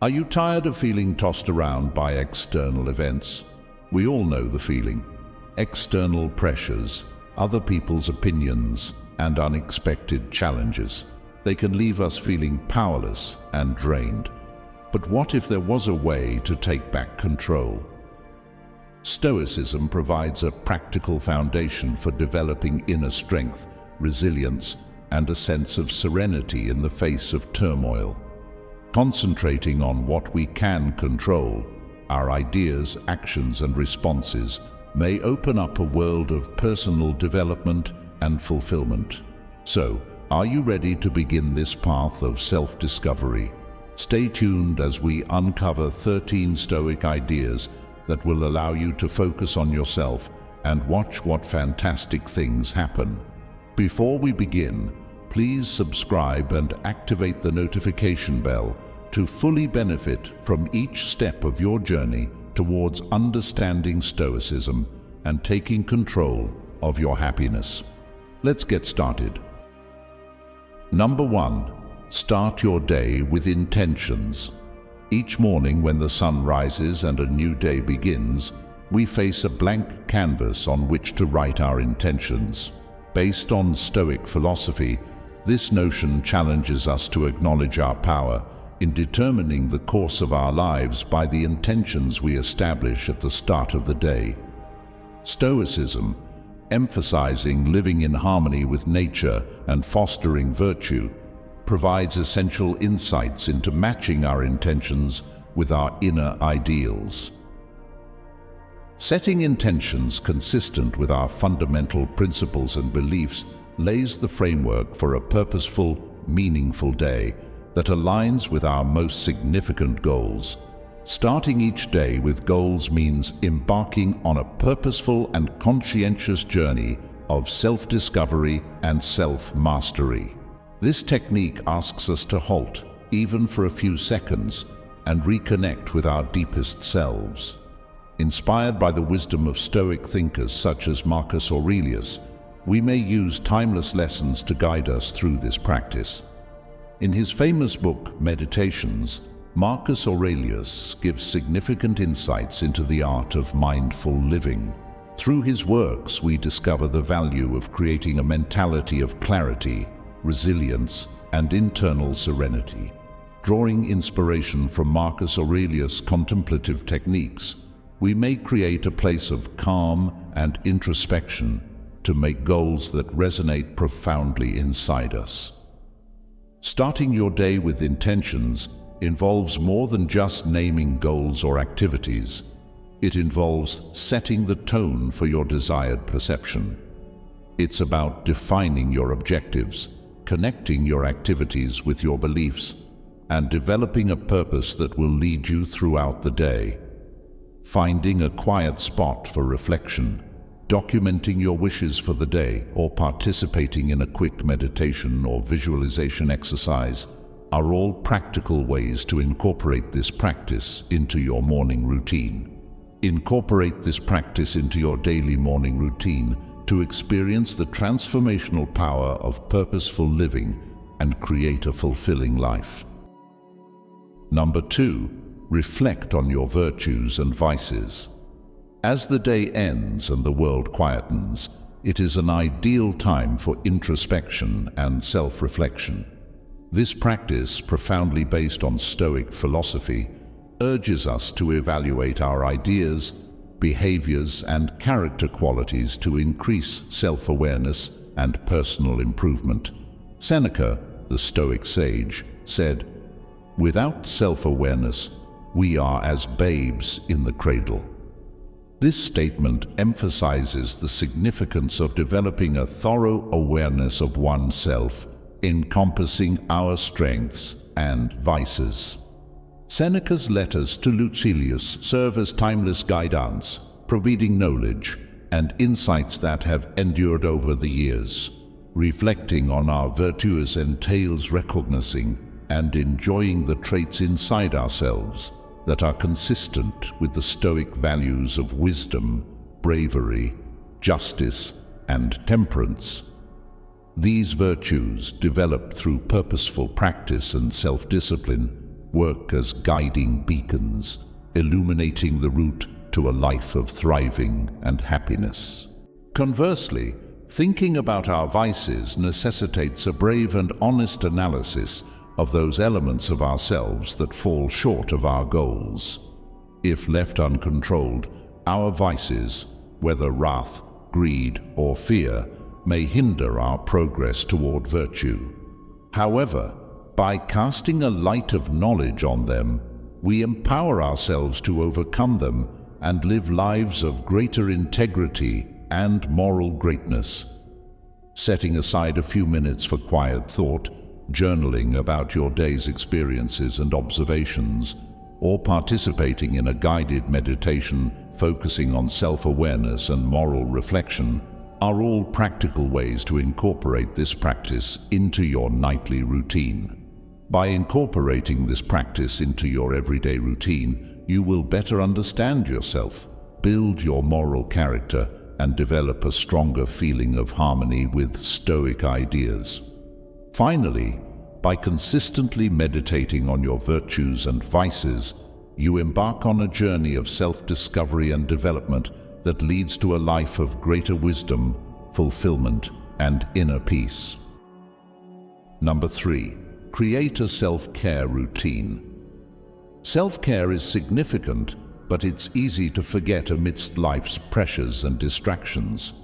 Are you tired of feeling tossed around by external events? We all know the feeling. External pressures, other people's opinions, and unexpected challenges. They can leave us feeling powerless and drained. But what if there was a way to take back control? Stoicism provides a practical foundation for developing inner strength, resilience, and a sense of serenity in the face of turmoil. Concentrating on what we can control, our ideas, actions, and responses, may open up a world of personal development and fulfillment. So, are you ready to begin this path of self-discovery? Stay tuned as we uncover 13 Stoic ideas that will allow you to focus on yourself and watch what fantastic things happen. Before we begin, please subscribe and activate the notification bell to fully benefit from each step of your journey towards understanding Stoicism and taking control of your happiness. Let's get started. Number 1. Start your day with intentions. Each morning when the sun rises and a new day begins, we face a blank canvas on which to write our intentions. Based on Stoic philosophy, this notion challenges us to acknowledge our power in determining the course of our lives by the intentions we establish at the start of the day. Stoicism, emphasizing living in harmony with nature and fostering virtue, provides essential insights into matching our intentions with our inner ideals. Setting intentions consistent with our fundamental principles and beliefs lays the framework for a purposeful, meaningful day that aligns with our most significant goals. Starting each day with goals means embarking on a purposeful and conscientious journey of self-discovery and self-mastery. This technique asks us to halt, even for a few seconds, and reconnect with our deepest selves. Inspired by the wisdom of Stoic thinkers such as Marcus Aurelius, we may use timeless lessons to guide us through this practice. In his famous book, Meditations, Marcus Aurelius gives significant insights into the art of mindful living. Through his works, we discover the value of creating a mentality of clarity, resilience, and internal serenity. Drawing inspiration from Marcus Aurelius' contemplative techniques, we may create a place of calm and introspection to make goals that resonate profoundly inside us. Starting your day with intentions involves more than just naming goals or activities. It involves setting the tone for your desired perception. It's about defining your objectives, connecting your activities with your beliefs, and developing a purpose that will lead you throughout the day. Finding a quiet spot for reflection, documenting your wishes for the day, or participating in a quick meditation or visualization exercise are all practical ways to incorporate this practice into your morning routine. Incorporate this practice into your daily morning routine to experience the transformational power of purposeful living and create a fulfilling life. Number 2, reflect on your virtues and vices. As the day ends and the world quietens, it is an ideal time for introspection and self-reflection. This practice, profoundly based on Stoic philosophy, urges us to evaluate our ideas, behaviors, and character qualities to increase self-awareness and personal improvement. Seneca, the Stoic sage, said, "Without self-awareness, we are as babes in the cradle." This statement emphasizes the significance of developing a thorough awareness of oneself, encompassing our strengths and vices. Seneca's letters to Lucilius serve as timeless guidance, providing knowledge and insights that have endured over the years. Reflecting on our virtues entails recognizing and enjoying the traits inside ourselves that are consistent with the Stoic values of wisdom, bravery, justice, and temperance. These virtues, developed through purposeful practice and self-discipline, work as guiding beacons, illuminating the route to a life of thriving and happiness. Conversely, thinking about our vices necessitates a brave and honest analysis of those elements of ourselves that fall short of our goals. If left uncontrolled, our vices, whether wrath, greed, or fear, may hinder our progress toward virtue. However, by casting a light of knowledge on them, we empower ourselves to overcome them and live lives of greater integrity and moral greatness. Setting aside a few minutes for quiet thought, journaling about your day's experiences and observations, or participating in a guided meditation focusing on self-awareness and moral reflection are all practical ways to incorporate this practice into your nightly routine. By incorporating this practice into your everyday routine, you will better understand yourself, build your moral character, and develop a stronger feeling of harmony with Stoic ideas. Finally, by consistently meditating on your virtues and vices, you embark on a journey of self-discovery and development that leads to a life of greater wisdom, fulfillment, and inner peace. Number 3. Create a self-care routine. Self-care is significant, but it's easy to forget amidst life's pressures and distractions.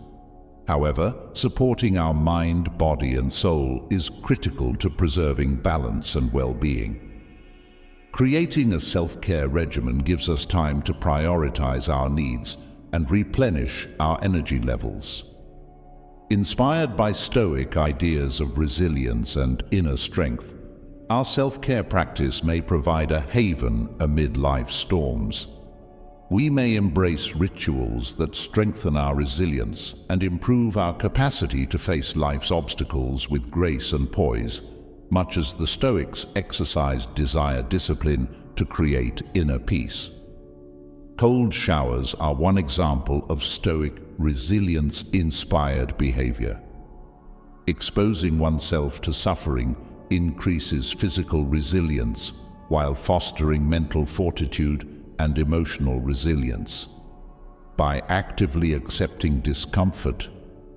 However, supporting our mind, body, and soul is critical to preserving balance and well-being. Creating a self-care regimen gives us time to prioritize our needs and replenish our energy levels. Inspired by Stoic ideas of resilience and inner strength, our self-care practice may provide a haven amid life's storms. We may embrace rituals that strengthen our resilience and improve our capacity to face life's obstacles with grace and poise, much as the Stoics exercised desire discipline to create inner peace. Cold showers are one example of Stoic resilience-inspired behavior. Exposing oneself to suffering increases physical resilience while fostering mental fortitude and emotional resilience. By actively accepting discomfort,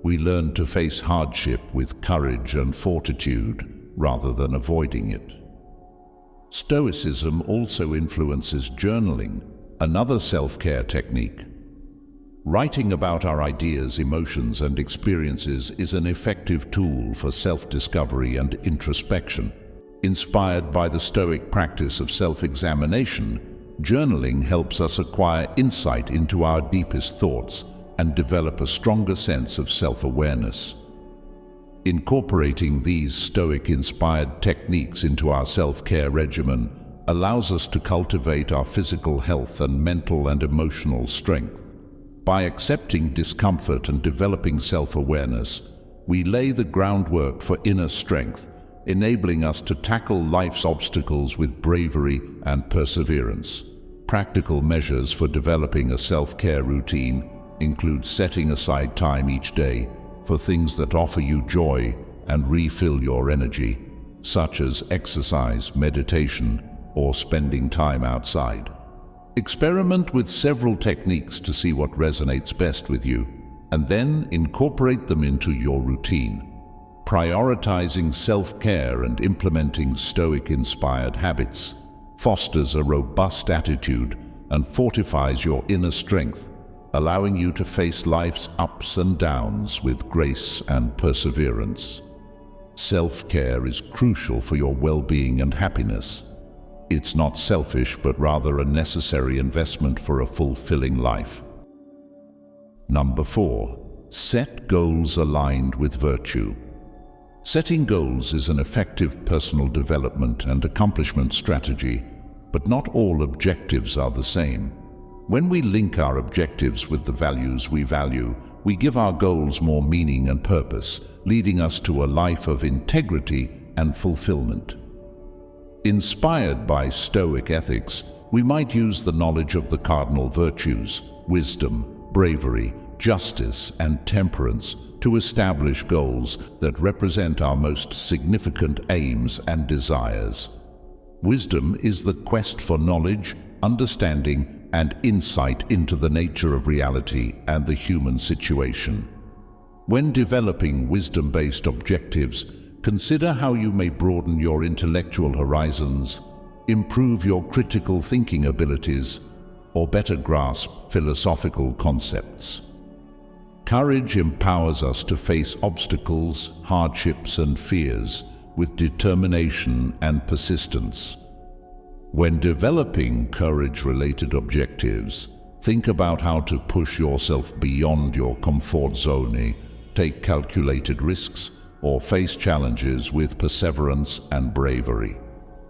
we learn to face hardship with courage and fortitude rather than avoiding it. Stoicism also influences journaling, another self-care technique. Writing about our ideas, emotions, and experiences is an effective tool for self-discovery and introspection. Inspired by the Stoic practice of self-examination, journaling helps us acquire insight into our deepest thoughts and develop a stronger sense of self-awareness. Incorporating these Stoic-inspired techniques into our self-care regimen allows us to cultivate our physical health and mental and emotional strength. By accepting discomfort and developing self-awareness, we lay the groundwork for inner strength, enabling us to tackle life's obstacles with bravery and perseverance. Practical measures for developing a self-care routine include setting aside time each day for things that offer you joy and refill your energy, such as exercise, meditation, or spending time outside. Experiment with several techniques to see what resonates best with you, and then incorporate them into your routine. Prioritizing self-care and implementing Stoic-inspired habits fosters a robust attitude and fortifies your inner strength, allowing you to face life's ups and downs with grace and perseverance. Self-care is crucial for your well-being and happiness. It's not selfish, but rather a necessary investment for a fulfilling life. Number 4. Set goals aligned with virtue. Setting goals is an effective personal development and accomplishment strategy, but not all objectives are the same. When we link our objectives with the values we value, we give our goals more meaning and purpose, leading us to a life of integrity and fulfillment. Inspired by Stoic ethics, we might use the knowledge of the cardinal virtues, wisdom, bravery, justice, and temperance to establish goals that represent our most significant aims and desires. Wisdom is the quest for knowledge, understanding, and insight into the nature of reality and the human situation. When developing wisdom-based objectives, consider how you may broaden your intellectual horizons, improve your critical thinking abilities, or better grasp philosophical concepts. Courage empowers us to face obstacles, hardships, and fears with determination and persistence. When developing courage-related objectives, think about how to push yourself beyond your comfort zone, take calculated risks, or face challenges with perseverance and bravery.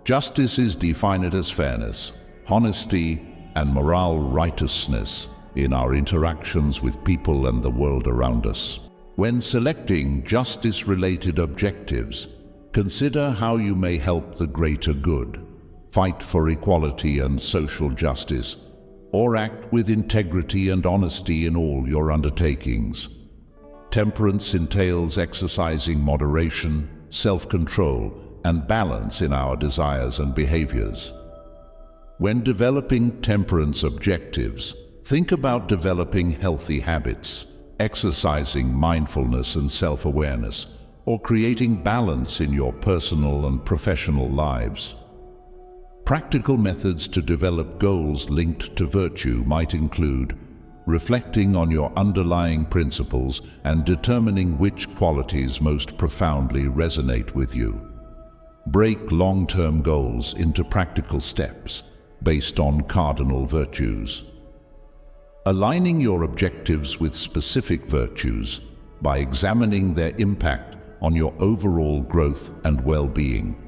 Justice is defined as fairness, honesty, and moral righteousness in our interactions with people and the world around us. When selecting justice-related objectives, consider how you may help the greater good, fight for equality and social justice, or act with integrity and honesty in all your undertakings. Temperance entails exercising moderation, self-control, and balance in our desires and behaviors. When developing temperance objectives, think about developing healthy habits, exercising mindfulness and self-awareness, or creating balance in your personal and professional lives. Practical methods to develop goals linked to virtue might include reflecting on your underlying principles and determining which qualities most profoundly resonate with you. Break long-term goals into practical steps based on cardinal virtues. Aligning your objectives with specific virtues by examining their impact on your overall growth and well-being.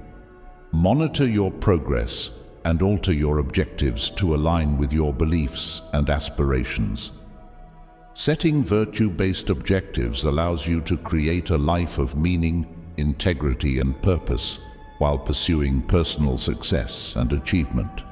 Monitor your progress and alter your objectives to align with your beliefs and aspirations. Setting virtue-based objectives allows you to create a life of meaning, integrity, and purpose while pursuing personal success and achievement.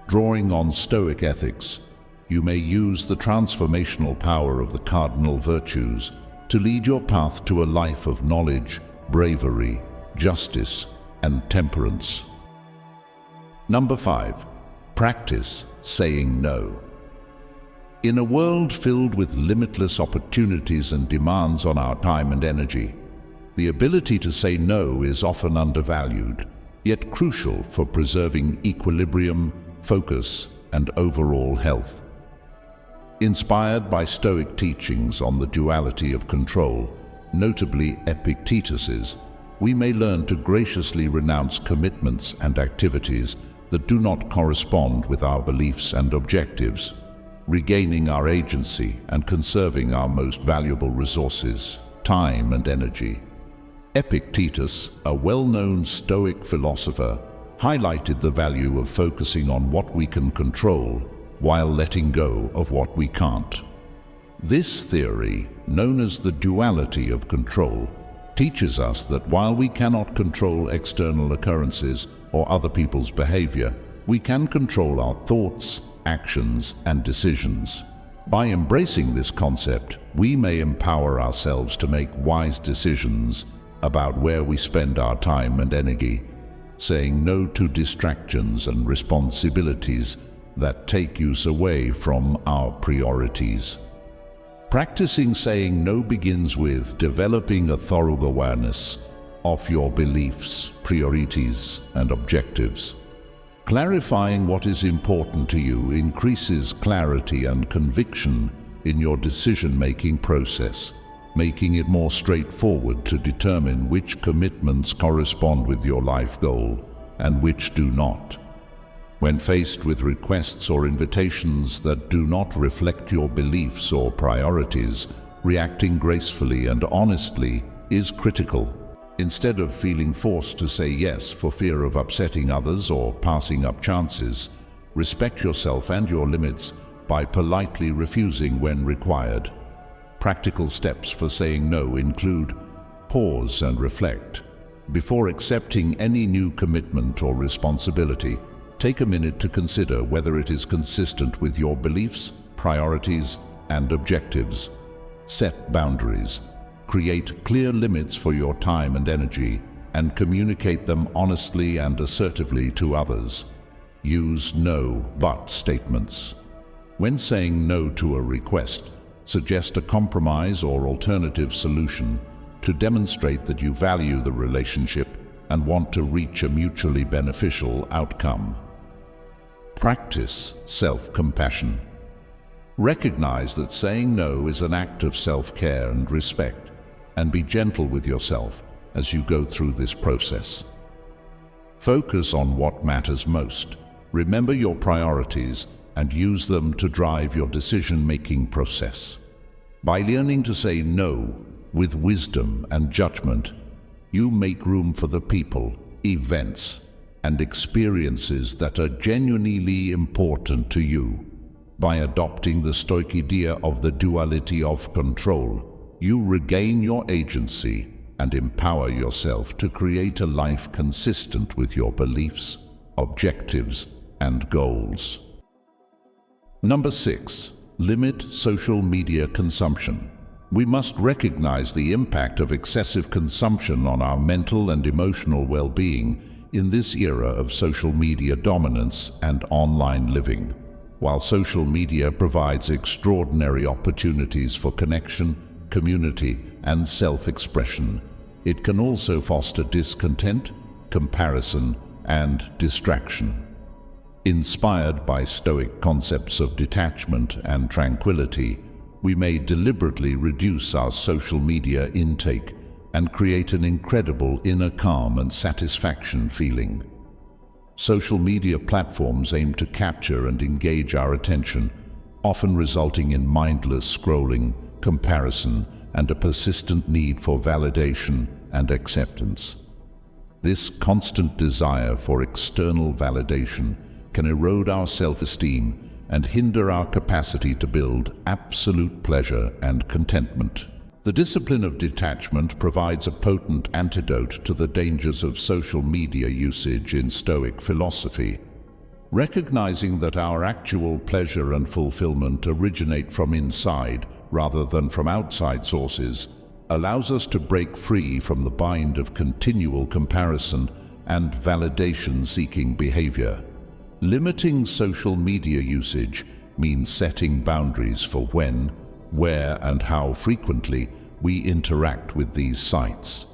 Drawing on Stoic ethics, you may use the transformational power of the cardinal virtues to lead your path to a life of knowledge, bravery, justice, and temperance. Number 5. Practice saying no. In a world filled with limitless opportunities and demands on our time and energy, the ability to say no is often undervalued, yet crucial for preserving equilibrium, focus, and overall health. Inspired by Stoic teachings on the duality of control, notably Epictetus's, we may learn to graciously renounce commitments and activities that do not correspond with our beliefs and objectives, regaining our agency and conserving our most valuable resources, time and energy. Epictetus, a well-known Stoic philosopher, highlighted the value of focusing on what we can control while letting go of what we can't. This theory, known as the duality of control, teaches us that while we cannot control external occurrences or other people's behavior, we can control our thoughts, actions, and decisions. By embracing this concept, we may empower ourselves to make wise decisions about where we spend our time and energy, saying no to distractions and responsibilities that take use away from our priorities. Practicing saying no begins with developing a thorough awareness of your beliefs, priorities, and objectives. Clarifying what is important to you increases clarity and conviction in your decision-making process, making it more straightforward to determine which commitments correspond with your life goal and which do not. When faced with requests or invitations that do not reflect your beliefs or priorities, reacting gracefully and honestly is critical. Instead of feeling forced to say yes for fear of upsetting others or passing up chances, respect yourself and your limits by politely refusing when required. Practical steps for saying no include: pause and reflect. Before accepting any new commitment or responsibility, take a minute to consider whether it is consistent with your beliefs, priorities, and objectives. Set boundaries. Create clear limits for your time and energy, and communicate them honestly and assertively to others. Use no but statements. When saying no to a request, suggest a compromise or alternative solution to demonstrate that you value the relationship and want to reach a mutually beneficial outcome. Practice self-compassion. Recognize that saying no is an act of self-care and respect, and be gentle with yourself as you go through this process. Focus on what matters most. Remember your priorities and use them to drive your decision-making process. By learning to say no with wisdom and judgment, you make room for the people, events, and experiences that are genuinely important to you. By adopting the Stoic idea of the duality of control, you regain your agency and empower yourself to create a life consistent with your beliefs, objectives, and goals. Number 6. Limit social media consumption. We must recognize the impact of excessive consumption on our mental and emotional well-being in this era of social media dominance and online living. While social media provides extraordinary opportunities for connection, community, and self-expression, it can also foster discontent, comparison, and distraction. Inspired by Stoic concepts of detachment and tranquility, we may deliberately reduce our social media intake and create an incredible inner calm and satisfaction feeling. Social media platforms aim to capture and engage our attention, often resulting in mindless scrolling, comparison, and a persistent need for validation and acceptance. This constant desire for external validation can erode our self-esteem and hinder our capacity to build absolute pleasure and contentment. The discipline of detachment provides a potent antidote to the dangers of social media usage in Stoic philosophy. Recognizing that our actual pleasure and fulfillment originate from inside rather than from outside sources allows us to break free from the bind of continual comparison and validation-seeking behavior. Limiting social media usage means setting boundaries for when, where, and how frequently we interact with these sites.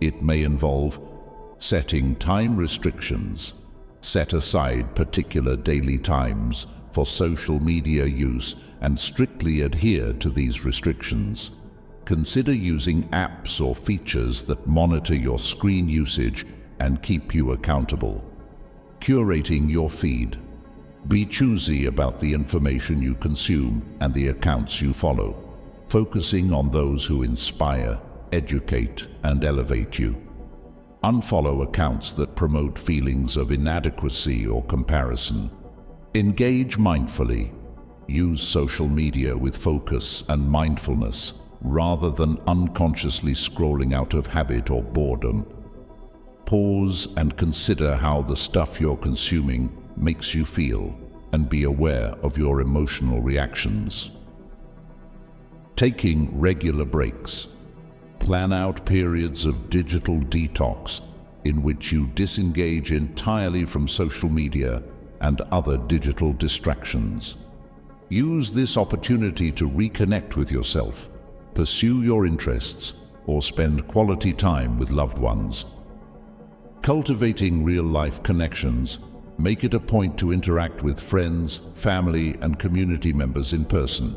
It may involve setting time restrictions. Set aside particular daily times for social media use and strictly adhere to these restrictions. Consider using apps or features that monitor your screen usage and keep you accountable. Curating your feed. Be choosy about the information you consume and the accounts you follow, focusing on those who inspire, educate, and elevate you. Unfollow accounts that promote feelings of inadequacy or comparison. Engage mindfully. Use social media with focus and mindfulness rather than unconsciously scrolling out of habit or boredom. Pause and consider how the stuff you're consuming makes you feel, and be aware of your emotional reactions. Taking regular breaks. Plan out periods of digital detox in which you disengage entirely from social media and other digital distractions. Use this opportunity to reconnect with yourself, pursue your interests, or spend quality time with loved ones. Cultivating real-life connections. Make it a point to interact with friends, family, and community members in person.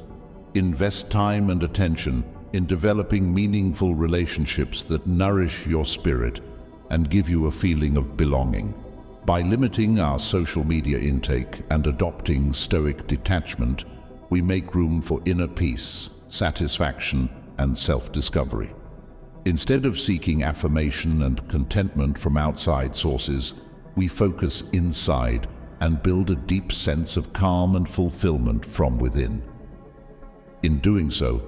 Invest time and attention in developing meaningful relationships that nourish your spirit and give you a feeling of belonging. By limiting our social media intake and adopting Stoic detachment, we make room for inner peace, satisfaction, and self-discovery. Instead of seeking affirmation and contentment from outside sources, we focus inside and build a deep sense of calm and fulfillment from within. In doing so,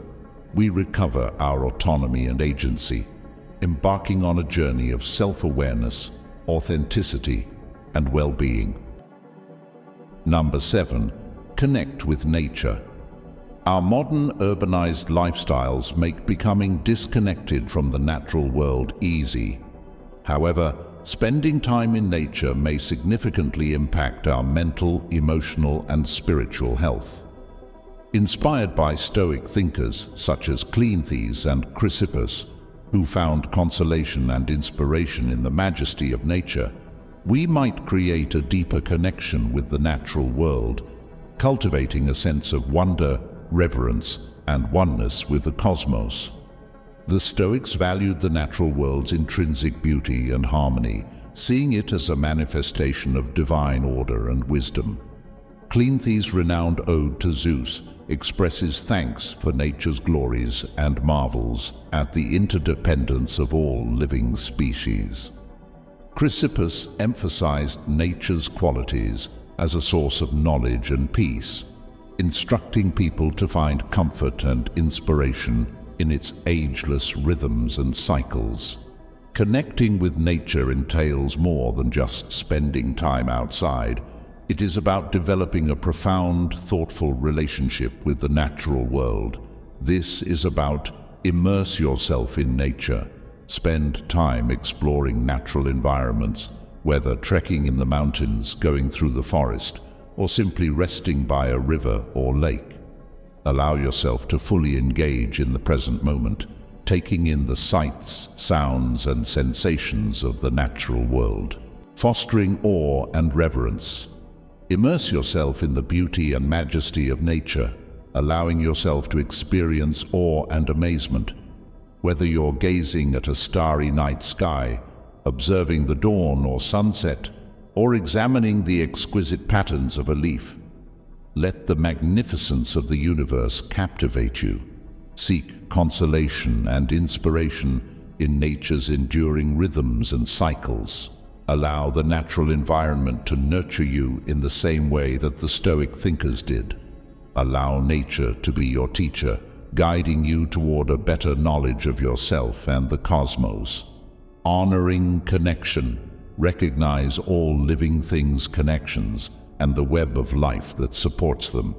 we recover our autonomy and agency, embarking on a journey of self-awareness, authenticity, and well-being. Number 7. Connect with nature. Our modern urbanized lifestyles make becoming disconnected from the natural world easy. However, spending time in nature may significantly impact our mental, emotional, and spiritual health. Inspired by Stoic thinkers such as Cleanthes and Chrysippus, who found consolation and inspiration in the majesty of nature, we might create a deeper connection with the natural world, cultivating a sense of wonder, reverence, and oneness with the cosmos. The Stoics valued the natural world's intrinsic beauty and harmony, seeing it as a manifestation of divine order and wisdom. Cleanthes' renowned ode to Zeus expresses thanks for nature's glories and marvels at the interdependence of all living species. Chrysippus emphasized nature's qualities as a source of knowledge and peace, instructing people to find comfort and inspiration in its ageless rhythms and cycles. Connecting with nature entails more than just spending time outside. It is about developing a profound, thoughtful relationship with the natural world. This is about immerse yourself in nature. Spend time exploring natural environments, whether trekking in the mountains, going through the forest, or simply resting by a river or lake. Allow yourself to fully engage in the present moment, taking in the sights, sounds, and sensations of the natural world, fostering awe and reverence. Immerse yourself in the beauty and majesty of nature, allowing yourself to experience awe and amazement. Whether you're gazing at a starry night sky, observing the dawn or sunset, or examining the exquisite patterns of a leaf, let the magnificence of the universe captivate you. Seek consolation and inspiration in nature's enduring rhythms and cycles. Allow the natural environment to nurture you in the same way that the Stoic thinkers did. Allow nature to be your teacher, guiding you toward a better knowledge of yourself and the cosmos. Honoring connection. Recognize all living things' connections and the web of life that supports them.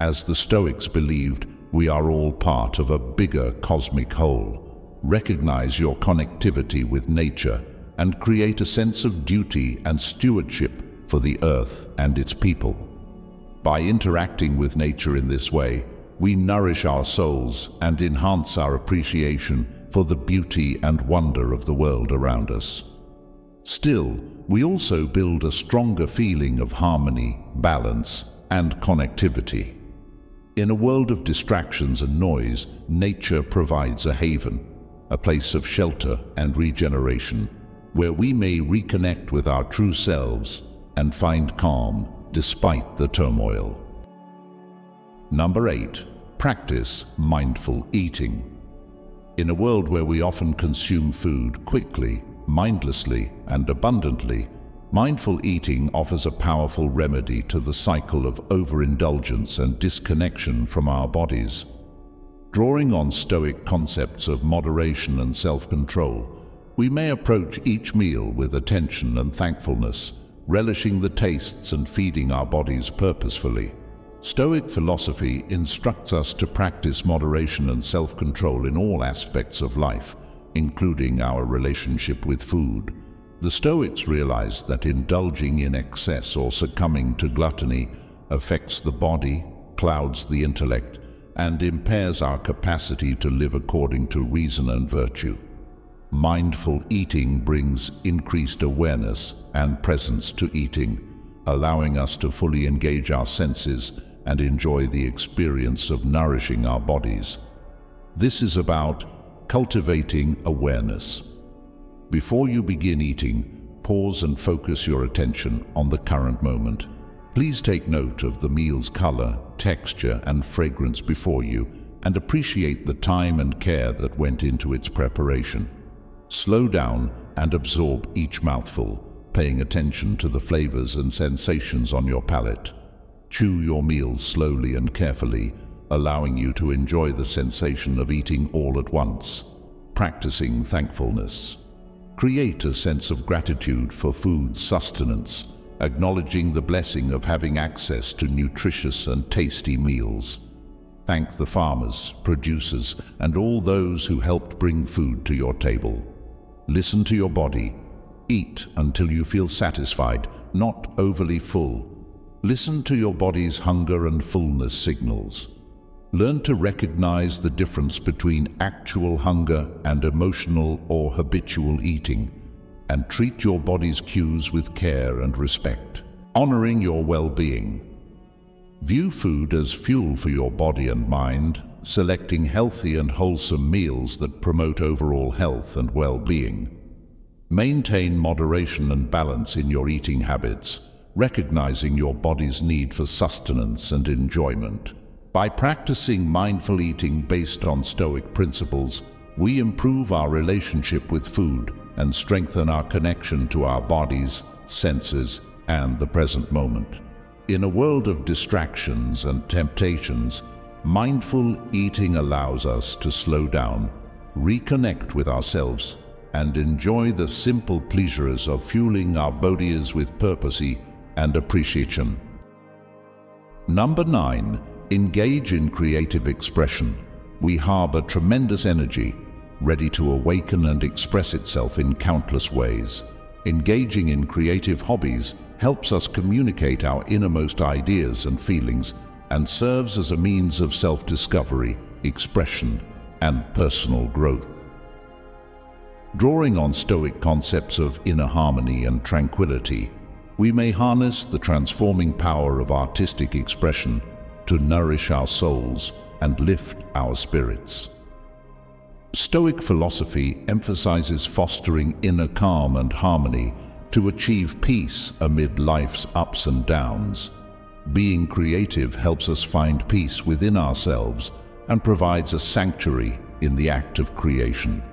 As the Stoics believed, we are all part of a bigger cosmic whole. Recognize your connectivity with nature and create a sense of duty and stewardship for the earth and its people. By interacting with nature in this way, we nourish our souls and enhance our appreciation for the beauty and wonder of the world around us. Still, we also build a stronger feeling of harmony, balance, and connectivity. In a world of distractions and noise, nature provides a haven, a place of shelter and regeneration, where we may reconnect with our true selves and find calm despite the turmoil. Number 8. Practice mindful eating. In a world where we often consume food quickly, mindlessly, and abundantly, mindful eating offers a powerful remedy to the cycle of overindulgence and disconnection from our bodies. Drawing on Stoic concepts of moderation and self-control, we may approach each meal with attention and thankfulness, relishing the tastes and feeding our bodies purposefully. Stoic philosophy instructs us to practice moderation and self-control in all aspects of life, including our relationship with food. The Stoics realized that indulging in excess or succumbing to gluttony affects the body, clouds the intellect, and impairs our capacity to live according to reason and virtue. Mindful eating brings increased awareness and presence to eating, allowing us to fully engage our senses and enjoy the experience of nourishing our bodies. This is about cultivating awareness. Before you begin eating, pause and focus your attention on the current moment. Please take note of the meal's color, texture, and fragrance before you, and appreciate the time and care that went into its preparation. Slow down and absorb each mouthful, paying attention to the flavors and sensations on your palate. Chew your meals slowly and carefully, allowing you to enjoy the sensation of eating all at once. Practicing thankfulness. Create a sense of gratitude for food sustenance, acknowledging the blessing of having access to nutritious and tasty meals. Thank the farmers, producers, and all those who helped bring food to your table. Listen to your body. Eat until you feel satisfied, not overly full. Listen to your body's hunger and fullness signals. Learn to recognize the difference between actual hunger and emotional or habitual eating, and treat your body's cues with care and respect. Honoring your well-being. View food as fuel for your body and mind, selecting healthy and wholesome meals that promote overall health and well-being. Maintain moderation and balance in your eating habits, recognizing your body's need for sustenance and enjoyment. By practicing mindful eating based on Stoic principles, we improve our relationship with food and strengthen our connection to our bodies, senses, and the present moment. In a world of distractions and temptations, mindful eating allows us to slow down, reconnect with ourselves, and enjoy the simple pleasures of fueling our bodies with purpose and appreciation. Number 9. Engage in creative expression. We harbor tremendous energy, ready to awaken and express itself in countless ways. Engaging in creative hobbies helps us communicate our innermost ideas and feelings and serves as a means of self-discovery, expression, and personal growth. Drawing on Stoic concepts of inner harmony and tranquility, we may harness the transforming power of artistic expression to nourish our souls and lift our spirits. Stoic philosophy emphasizes fostering inner calm and harmony to achieve peace amid life's ups and downs. Being creative helps us find peace within ourselves and provides a sanctuary in the act of creation.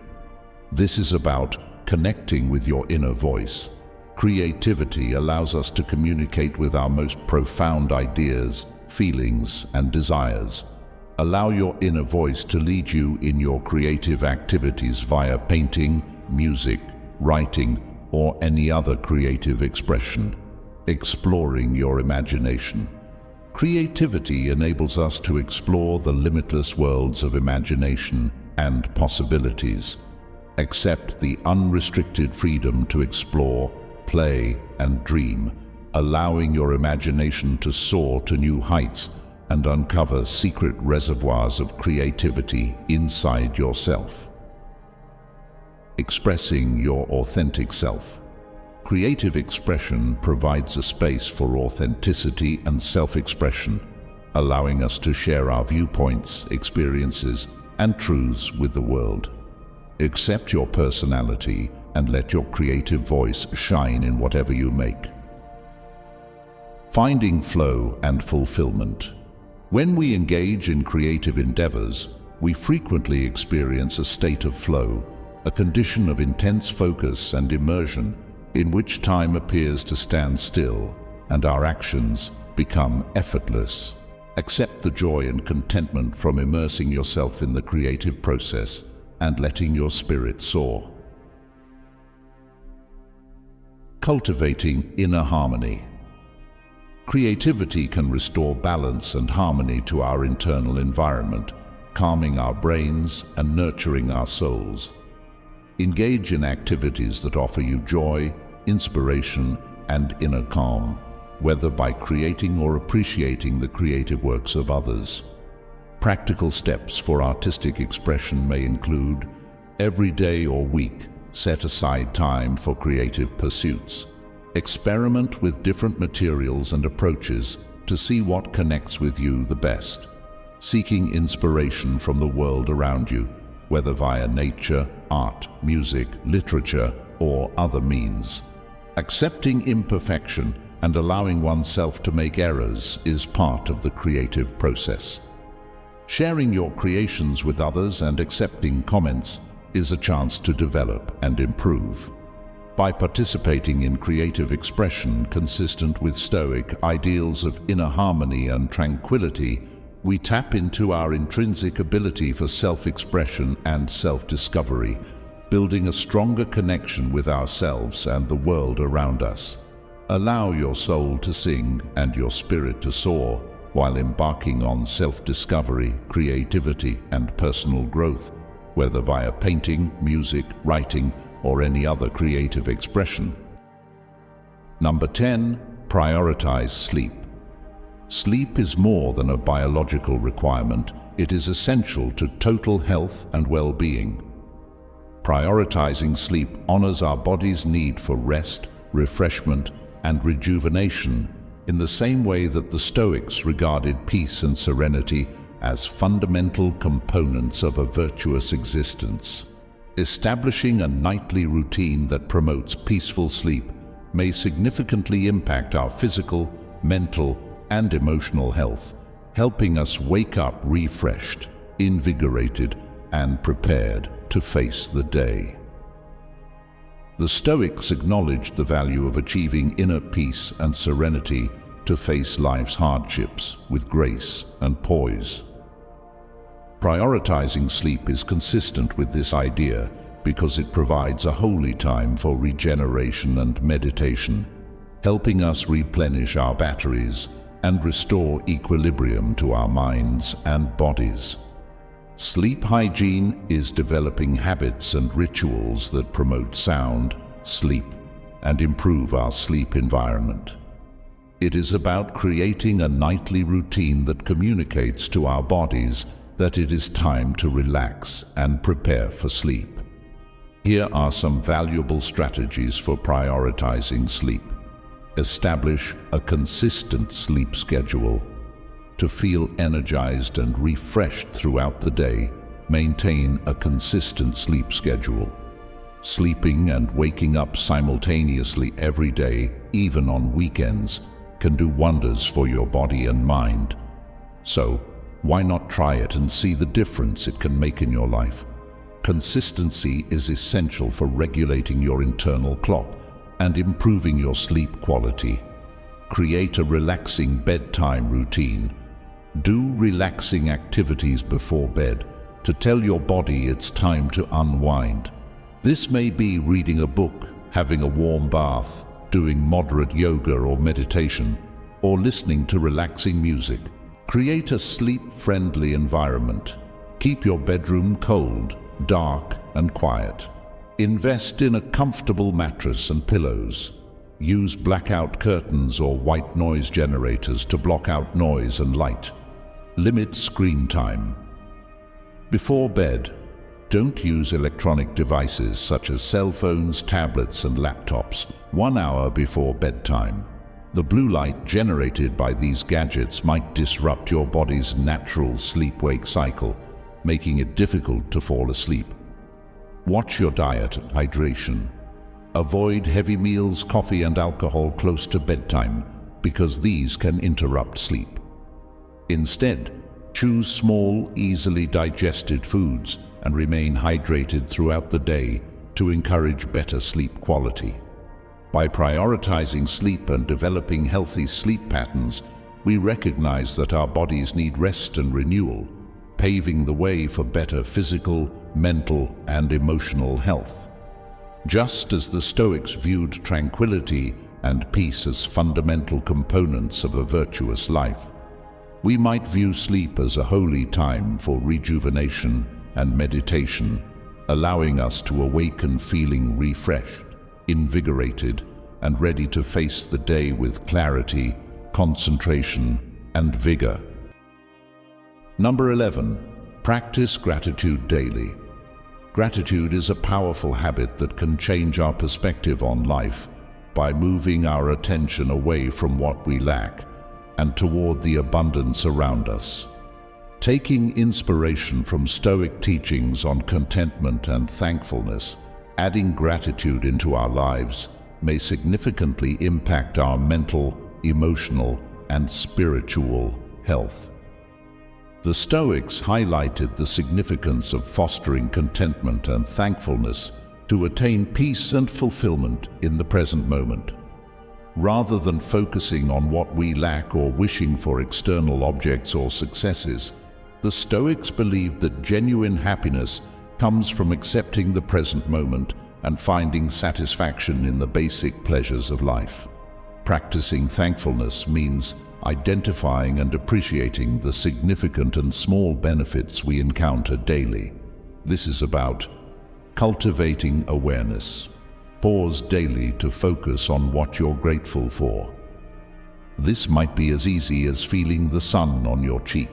This is about connecting with your inner voice. Creativity allows us to communicate with our most profound ideas, feelings, and desires. Allow your inner voice to lead you in your creative activities via painting, music, writing, or any other creative expression. Exploring your imagination. Creativity enables us to explore the limitless worlds of imagination and possibilities. Accept the unrestricted freedom to explore, play, and dream, allowing your imagination to soar to new heights and uncover secret reservoirs of creativity inside yourself. Expressing your authentic self. Creative expression provides a space for authenticity and self-expression, allowing us to share our viewpoints, experiences, and truths with the world. Accept your personality and let your creative voice shine in whatever you make. Finding flow and fulfillment. When we engage in creative endeavors, we frequently experience a state of flow, a condition of intense focus and immersion in which time appears to stand still and our actions become effortless. Accept the joy and contentment from immersing yourself in the creative process and letting your spirit soar. Cultivating inner harmony. Creativity can restore balance and harmony to our internal environment, calming our brains and nurturing our souls. Engage in activities that offer you joy, inspiration, and inner calm, whether by creating or appreciating the creative works of others. Practical steps for artistic expression may include: every day or week, set aside time for creative pursuits. Experiment with different materials and approaches to see what connects with you the best. Seeking inspiration from the world around you, whether via nature, art, music, literature, or other means. Accepting imperfection and allowing oneself to make errors is part of the creative process. Sharing your creations with others and accepting comments is a chance to develop and improve. By participating in creative expression consistent with Stoic ideals of inner harmony and tranquility, we tap into our intrinsic ability for self-expression and self-discovery, building a stronger connection with ourselves and the world around us. Allow your soul to sing and your spirit to soar while embarking on self-discovery, creativity, and personal growth, whether via painting, music, writing, or any other creative expression. Number 10, prioritize sleep. Sleep is more than a biological requirement. It is essential to total health and well-being. Prioritizing sleep honors our body's need for rest, refreshment, and rejuvenation in the same way that the Stoics regarded peace and serenity as fundamental components of a virtuous existence. Establishing a nightly routine that promotes peaceful sleep may significantly impact our physical, mental, and emotional health, helping us wake up refreshed, invigorated, and prepared to face the day. The Stoics acknowledged the value of achieving inner peace and serenity to face life's hardships with grace and poise. Prioritizing sleep is consistent with this idea because it provides a holy time for regeneration and meditation, helping us replenish our batteries and restore equilibrium to our minds and bodies. Sleep hygiene is developing habits and rituals that promote sound sleep and improve our sleep environment. It is about creating a nightly routine that communicates to our bodies that it is time to relax and prepare for sleep. Here are some valuable strategies for prioritizing sleep. Establish a consistent sleep schedule. To feel energized and refreshed throughout the day, maintain a consistent sleep schedule. Sleeping and waking up simultaneously every day, even on weekends, can do wonders for your body and mind. So, why not try it and see the difference it can make in your life? Consistency is essential for regulating your internal clock and improving your sleep quality. Create a relaxing bedtime routine. Do relaxing activities before bed to tell your body it's time to unwind. This may be reading a book, having a warm bath, doing moderate yoga or meditation, or listening to relaxing music. Create a sleep-friendly environment. Keep your bedroom cold, dark, and quiet. Invest in a comfortable mattress and pillows. Use blackout curtains or white noise generators to block out noise and light. Limit screen time. Before bed, don't use electronic devices such as cell phones, tablets, and laptops 1 hour before bedtime. The blue light generated by these gadgets might disrupt your body's natural sleep-wake cycle, making it difficult to fall asleep. Watch your diet and hydration. Avoid heavy meals, coffee, and alcohol close to bedtime because these can interrupt sleep. Instead, choose small, easily digested foods and remain hydrated throughout the day to encourage better sleep quality. By prioritizing sleep and developing healthy sleep patterns, we recognize that our bodies need rest and renewal, paving the way for better physical, mental, and emotional health. Just as the Stoics viewed tranquility and peace as fundamental components of a virtuous life, we might view sleep as a holy time for rejuvenation and meditation, allowing us to awaken feeling refreshed, invigorated, and ready to face the day with clarity, concentration, and vigor. Number 11, practice gratitude daily. Gratitude is a powerful habit that can change our perspective on life by moving our attention away from what we lack and toward the abundance around us. Taking inspiration from Stoic teachings on contentment and thankfulness, adding gratitude into our lives may significantly impact our mental, emotional, and spiritual health. The Stoics highlighted the significance of fostering contentment and thankfulness to attain peace and fulfillment in the present moment. Rather than focusing on what we lack or wishing for external objects or successes, the Stoics believed that genuine happiness comes from accepting the present moment and finding satisfaction in the basic pleasures of life. Practicing thankfulness means identifying and appreciating the significant and small benefits we encounter daily. This is about Cultivating awareness. Pause daily to focus on what you're grateful for. This might be as easy as feeling the sun on your cheek,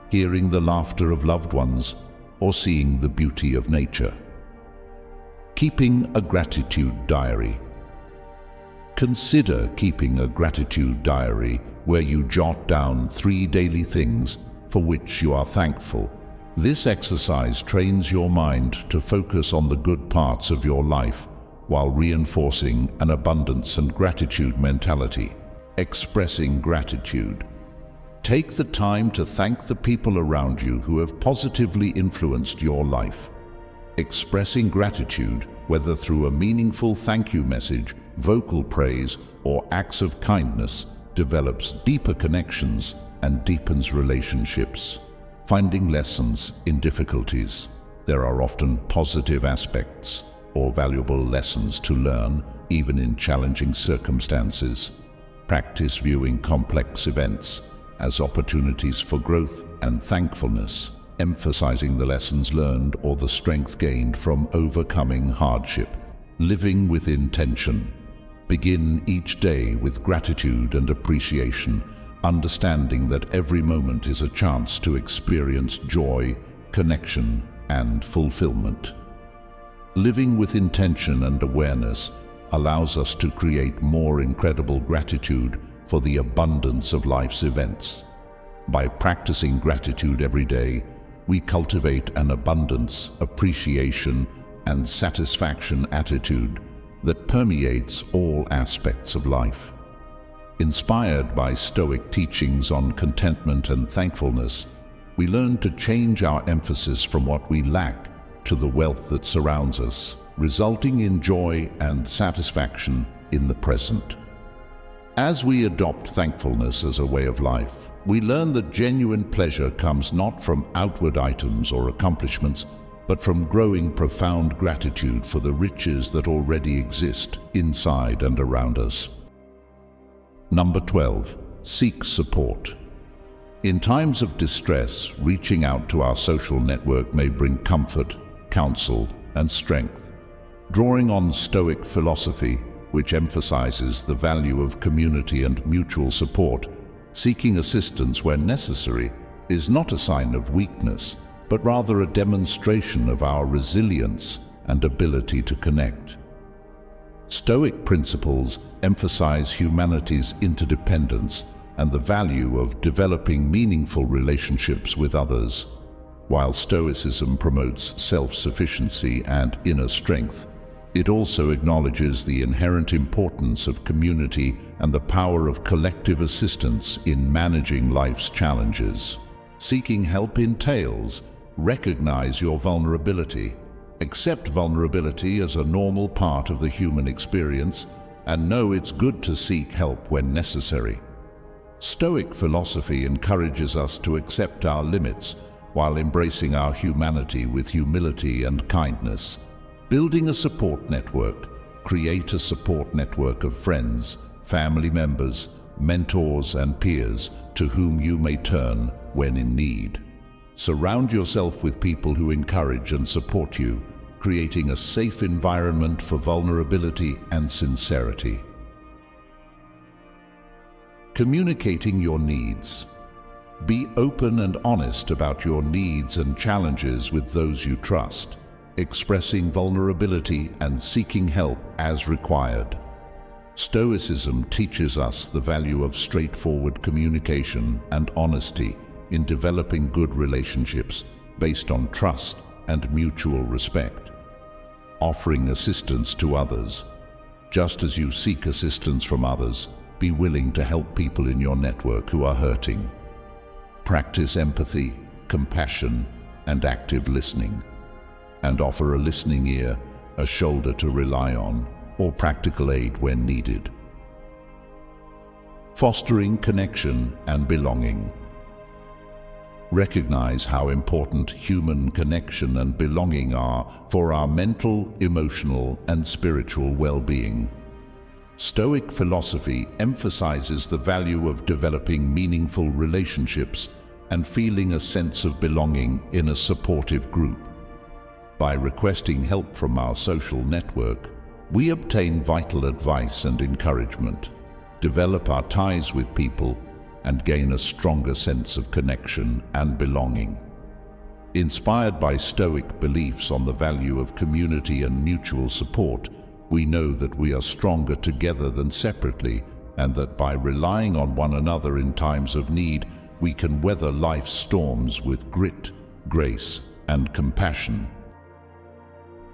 hearing the laughter of loved ones, or seeing the beauty of nature. Keeping a gratitude diary. Consider keeping a gratitude diary where you jot down 3 daily things for which you are thankful. This exercise trains your mind to focus on the good parts of your life while reinforcing an abundance and gratitude mentality. Expressing gratitude. Take the time to thank the people around you who have positively influenced your life. Expressing gratitude, whether through a meaningful thank you message, vocal praise, or acts of kindness, develops deeper connections and deepens relationships. Finding lessons in difficulties. There are often positive aspects or valuable lessons to learn, even in challenging circumstances. Practice viewing complex events as opportunities for growth and thankfulness, emphasizing the lessons learned or the strength gained from overcoming hardship. Living with intention. Begin each day with gratitude and appreciation, understanding that every moment is a chance to experience joy, connection, and fulfillment. Living with intention and awareness allows us to create more incredible gratitude for the abundance of life's events. By practicing gratitude every day, we cultivate an abundance, appreciation, and satisfaction attitude that permeates all aspects of life. Inspired by Stoic teachings on contentment and thankfulness, we learn to change our emphasis from what we lack to the wealth that surrounds us, resulting in joy and satisfaction in the present. As we adopt thankfulness as a way of life, we learn that genuine pleasure comes not from outward items or accomplishments, but from growing profound gratitude for the riches that already exist inside and around us. Number 12, seek support. In times of distress, reaching out to our social network may bring comfort, counsel, and strength. Drawing on Stoic philosophy, which emphasizes the value of community and mutual support, seeking assistance where necessary is not a sign of weakness, but rather a demonstration of our resilience and ability to connect. Stoic principles emphasize humanity's interdependence and the value of developing meaningful relationships with others. While Stoicism promotes self-sufficiency and inner strength, it also acknowledges the inherent importance of community and the power of collective assistance in managing life's challenges. Seeking help entails recognize your vulnerability, accept vulnerability as a normal part of the human experience, and know it's good to seek help when necessary. Stoic philosophy encourages us to accept our limits while embracing our humanity with humility and kindness. Building a support network. Create a support network of friends, family members, mentors, and peers to whom you may turn when in need. Surround yourself with people who encourage and support you, creating a safe environment for vulnerability and sincerity. Communicating your needs. Be open and honest about your needs and challenges with those you trust, expressing vulnerability and seeking help as required. Stoicism teaches us the value of straightforward communication and honesty in developing good relationships based on trust and mutual respect. Offering assistance to others. Just as you seek assistance from others, be willing to help people in your network who are hurting. Practice empathy, compassion, and active listening. And offer a listening ear, a shoulder to rely on, or practical aid when needed. Fostering connection and belonging. Recognize how important human connection and belonging are for our mental, emotional, and spiritual well-being. Stoic philosophy emphasizes the value of developing meaningful relationships and feeling a sense of belonging in a supportive group. By requesting help from our social network, we obtain vital advice and encouragement, develop our ties with people, and gain a stronger sense of connection and belonging. Inspired by Stoic beliefs on the value of community and mutual support, we know that we are stronger together than separately, and that by relying on one another in times of need, we can weather life's storms with grit, grace, and compassion.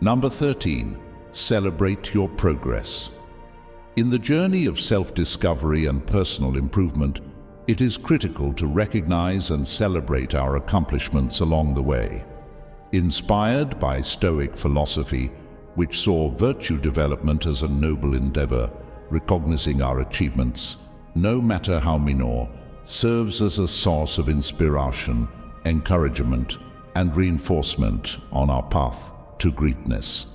Number 13. Celebrate your progress. In the journey of self-discovery and personal improvement, it is critical to recognize and celebrate our accomplishments along the way. Inspired by Stoic philosophy, which saw virtue development as a noble endeavor, recognizing our achievements, no matter how minor, serves as a source of inspiration, encouragement, and reinforcement on our path to greatness.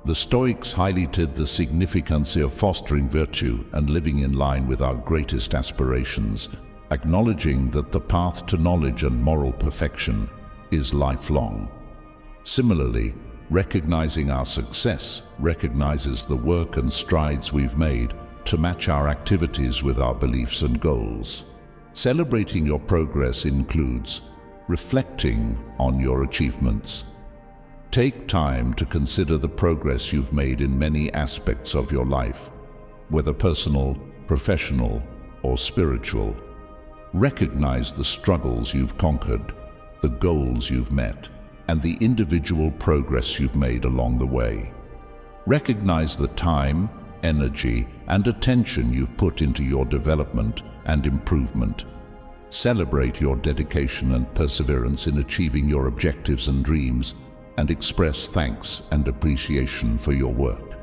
The Stoics highlighted the significance of fostering virtue and living in line with our greatest aspirations, acknowledging that the path to knowledge and moral perfection is lifelong. Similarly, recognizing our success recognizes the work and strides we've made to match our activities with our beliefs and goals. Celebrating your progress includes reflecting on your achievements. Take time to consider the progress you've made in many aspects of your life, whether personal, professional, or spiritual. Recognize the struggles you've conquered, the goals you've met, and the individual progress you've made along the way. Recognize the time, energy, and attention you've put into your development and improvement. Celebrate your dedication and perseverance in achieving your objectives and dreams, and express thanks and appreciation for your work.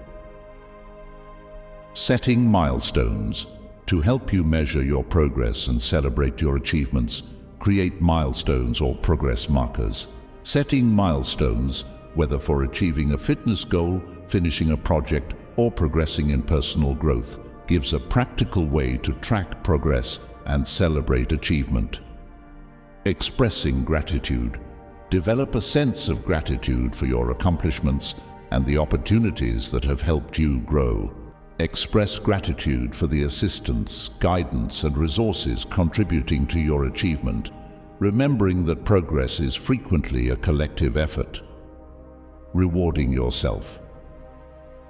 Setting milestones. To help you measure your progress and celebrate your achievements, create milestones or progress markers. Setting milestones, whether for achieving a fitness goal, finishing a project, or progressing in personal growth, gives a practical way to track progress and celebrate achievement. Expressing gratitude. Develop a sense of gratitude for your accomplishments and the opportunities that have helped you grow. Express gratitude for the assistance, guidance, and resources contributing to your achievement, remembering that progress is frequently a collective effort. Rewarding yourself.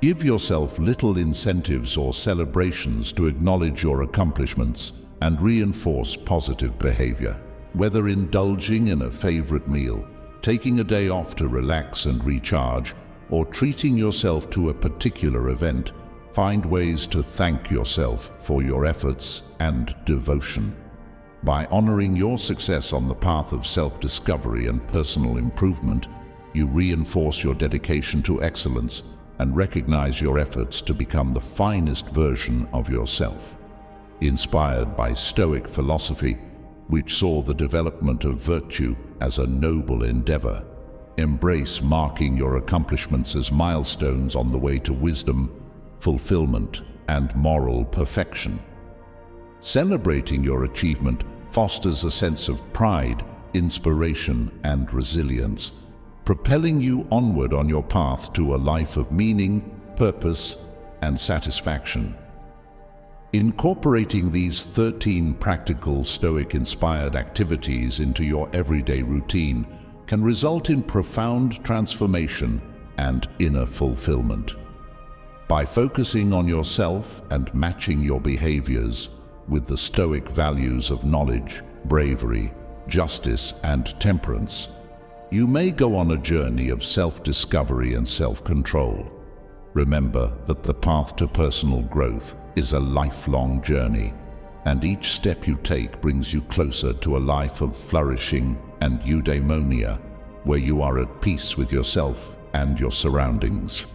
Give yourself little incentives or celebrations to acknowledge your accomplishments and reinforce positive behavior. Whether indulging in a favorite meal, taking a day off to relax and recharge, or treating yourself to a particular event, find ways to thank yourself for your efforts and devotion. By honoring your success on the path of self-discovery and personal improvement, you reinforce your dedication to excellence and recognize your efforts to become the finest version of yourself. Inspired by Stoic philosophy, which saw the development of virtue as a noble endeavor, embrace marking your accomplishments as milestones on the way to wisdom, fulfillment, and moral perfection. Celebrating your achievement fosters a sense of pride, inspiration, and resilience, propelling you onward on your path to a life of meaning, purpose, and satisfaction. Incorporating these 13 practical Stoic-inspired activities into your everyday routine can result in profound transformation and inner fulfillment. By focusing on yourself and matching your behaviors with the Stoic values of knowledge, bravery, justice, and temperance, you may go on a journey of self-discovery and self-control. Remember that the path to personal growth is a lifelong journey, and each step you take brings you closer to a life of flourishing and eudaimonia, where you are at peace with yourself and your surroundings.